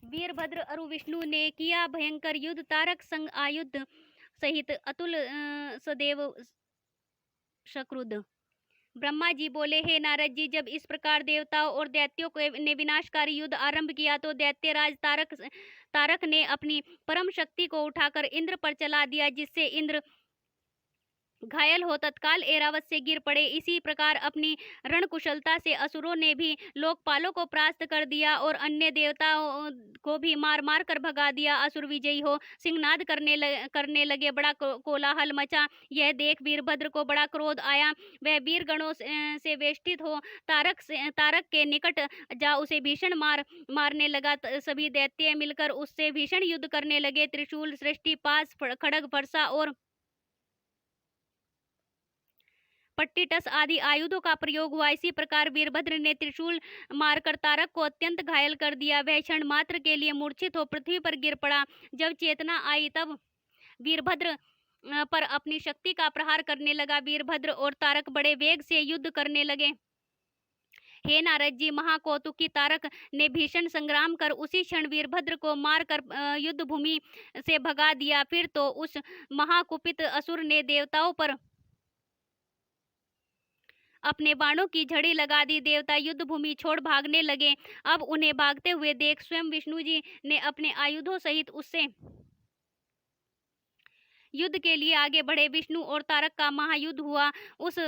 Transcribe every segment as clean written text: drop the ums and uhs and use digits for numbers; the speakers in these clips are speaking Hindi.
वीरभद्र और विष्णु ने किया भयंकर युद्ध। तारक संग आयुध सहित अतुल सदैव शक्रुद्ध। ब्रह्मा जी बोले, हे नारद जी, जब इस प्रकार देवताओं और दैत्यों ने विनाशकारी युद्ध आरंभ किया तो दैत्यराज तारक ने अपनी परम शक्ति को उठाकर इंद्र पर चला दिया, जिससे इंद्र घायल हो तत्काल ऐरावत से गिर पड़े। इसी प्रकार अपनी रणकुशलता से असुरों ने भी लोकपालों को परास्त कर दिया और अन्य देवताओं को भी मार मार कर भगा दिया। असुर विजयी हो सिंहनाद करने लगे। बड़ा कोलाहल मचा। यह देख वीरभद्र को बड़ा क्रोध आया। वह वीर गणों से वेष्टित हो तारक के निकट जा उसे भीषण मारने लगा। सभी दैत्य मिलकर उससे भीषण युद्ध करने लगे। त्रिशूल, सृष्टि, पास, खड्ग, फरसा और पट्टिटस आदि आयुधों का प्रयोग हुआ। इसी प्रकार वीरभद्र ने त्रिशूल मारकर तारक को अत्यंत घायल कर दिया। वह क्षण मात्र के लिए मूर्छित हो पृथ्वी पर गिर पड़ा। जब चेतना आई तब वीरभद्र पर अपनी शक्ति का प्रहार करने लगा। वीरभद्र और तारक बड़े वेग से युद्ध करने लगे। हे नारद जी, महाकौतुकी तारक ने भीषण संग्राम कर उसी क्षण वीरभद्र को मारकर युद्ध भूमि से भगा दिया। फिर तो उस महाकुपित असुर ने देवताओं पर अपने बाणों की झड़ी लगा दी। देवता युद्ध भूमि छोड़ भागने लगे। अब उन्हें भागते हुए देख स्वयं विष्णु जी ने अपने आयुधों सहित उससे युद्ध के लिए आगे बढ़े। विष्णु और तारक का महायुद्ध हुआ। उस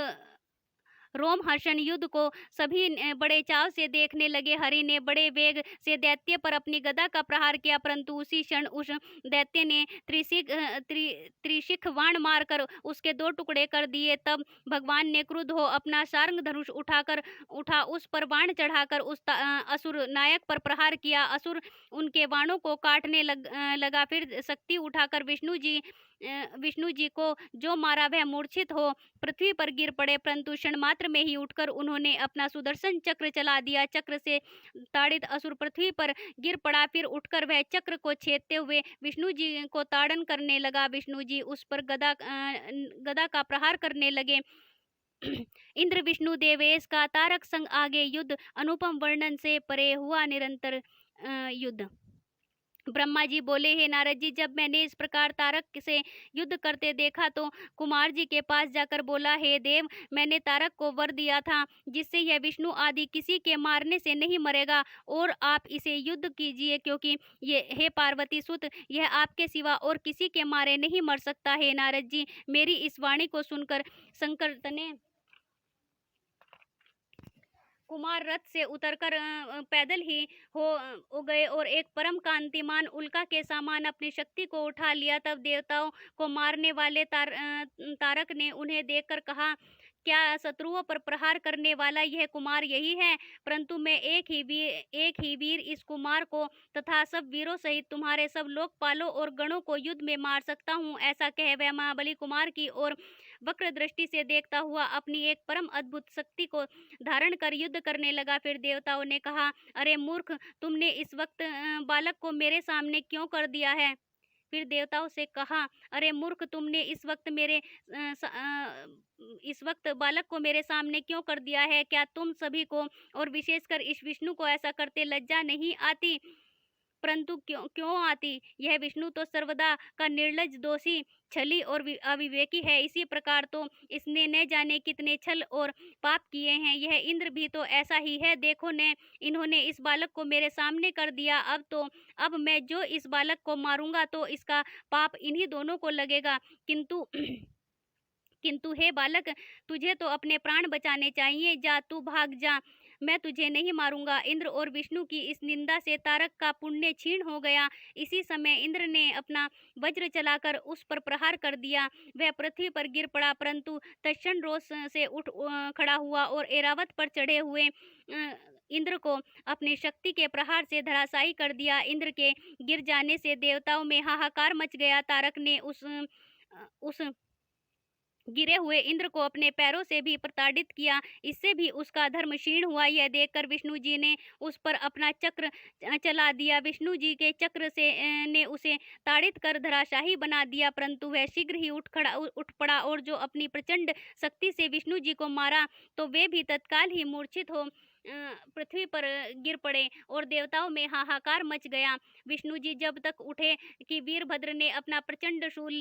रोमहर्षण युद्ध को सभी बड़े चाव से देखने लगे। हरि ने बड़े वेग से दैत्य पर अपनी गदा का प्रहार किया, परंतु उसी क्षण उस दैत्य ने त्रिशिख वाण मारकर उसके दो टुकड़े कर दिए। तब भगवान ने क्रुद्ध हो अपना सारंग धनुष उठा उस पर बाण चढ़ाकर उस असुर नायक पर प्रहार किया। असुर उनके बाणों को काटने लगा। फिर शक्ति उठाकर विष्णु जी को जो मारा वह मूर्छित हो पृथ्वी पर गिर पड़े, परंतु क्षण मात्र में ही उठकर उन्होंने अपना सुदर्शन चक्र चला दिया। चक्र से ताड़ित असुर पृथ्वी पर गिर पड़ा। फिर उठकर वह चक्र को छेदते हुए विष्णु जी को ताड़न करने लगा। विष्णु जी उस पर गदा का प्रहार करने लगे। इंद्र विष्णु देवेश का तारक संग आगे युद्ध अनुपम वर्णन से परे हुआ। निरंतर युद्ध। ब्रह्मा जी बोले, हे नारद जी, जब मैंने इस प्रकार तारक से युद्ध करते देखा तो कुमार जी के पास जाकर बोला, हे देव, मैंने तारक को वर दिया था जिससे यह विष्णु आदि किसी के मारने से नहीं मरेगा, और आप इसे युद्ध कीजिए, क्योंकि ये हे पार्वती सुत, यह आपके सिवा और किसी के मारे नहीं मर सकता। हे नारद जी, मेरी इस वाणी को सुनकर शंकर तने कुमार रथ से उतरकर पैदल ही हो गए और एक परम कांतिमान उल्का के समान अपनी शक्ति को उठा लिया। तब देवताओं को मारने वाले तारक ने उन्हें देखकर कहा, क्या शत्रुओं पर प्रहार करने वाला यह कुमार यही है? परंतु मैं एक ही वीर इस कुमार को तथा सब वीरों सहित तुम्हारे सब लोकपालों और गणों को युद्ध में मार सकता हूँ। ऐसा कह वह महाबली कुमार की ओर वक्र दृष्टि से देखता हुआ अपनी एक परम अद्भुत शक्ति को धारण कर युद्ध करने लगा। फिर देवताओं ने कहा, अरे मूर्ख, तुमने इस वक्त बालक को मेरे सामने क्यों कर दिया है? फिर देवताओं से कहा, अरे मूर्ख, तुमने इस वक्त बालक को मेरे सामने क्यों कर दिया है? क्या तुम सभी को और विशेषकर इस विष्णु को ऐसा करते लज्जा नहीं आती? परंतु क्यों आती? यह विष्णु तो सर्वदा का निर्लज, दोषी, छली और अविवेकी है। इसी प्रकार तो इसने न जाने कितने छल और पाप किए हैं। यह इंद्र भी तो ऐसा ही है। देखो ने इन्होंने इस बालक को मेरे सामने कर दिया। अब मैं जो इस बालक को मारूंगा तो इसका पाप इन्हीं दोनों को लगेगा। किंतु हे बालक, तुझे तो अपने प्राण बचाने चाहिए। जा, तू भाग जा, मैं तुझे नहीं मारूंगा। इंद्र और विष्णु की इस निंदा से तारक का पुण्य क्षीण हो गया। इसी समय इंद्र ने अपना वज्र चलाकर उस पर प्रहार कर दिया। वह पृथ्वी पर गिर पड़ा, परंतु तत्क्षण रोष से उठ खड़ा हुआ और ऐरावत पर चढ़े हुए इंद्र को अपनी शक्ति के प्रहार से धराशायी कर दिया। इंद्र के गिर जाने से देवताओं में हाहाकार मच गया। तारक ने उस गिरे हुए इंद्र को अपने पैरों से भी प्रताड़ित किया। इससे भी उसका धर्म क्षीण हुआ। यह देखकर विष्णु जी ने उस पर अपना चक्र चला दिया। विष्णु जी के चक्र से ने उसे ताड़ित कर धराशाही बना दिया, परंतु वह शीघ्र ही उठ पड़ा और जो अपनी प्रचंड शक्ति से विष्णु जी को मारा तो वे भी तत्काल ही मूर्छित हो पृथ्वी पर गिर पड़े और देवताओं में हाहाकार मच गया। विष्णु जी जब तक उठे कि वीरभद्र ने अपना प्रचंड शूल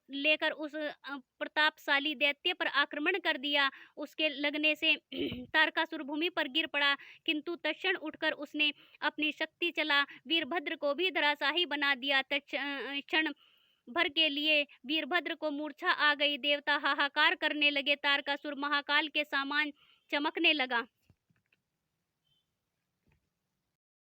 लेकर उस प्रतापशाली दैत्य पर आक्रमण कर दिया। उसके लगने से तारकासुर भूमि पर गिर पड़ा, किंतु तत्क्षण उठकर उसने अपनी शक्ति चला वीरभद्र को भी धराशाही बना दिया। क्षण भर के लिए वीरभद्र को मूर्छा आ गई। देवता हाहाकार करने लगे। तारकासुर महाकाल के समान चमकने लगा।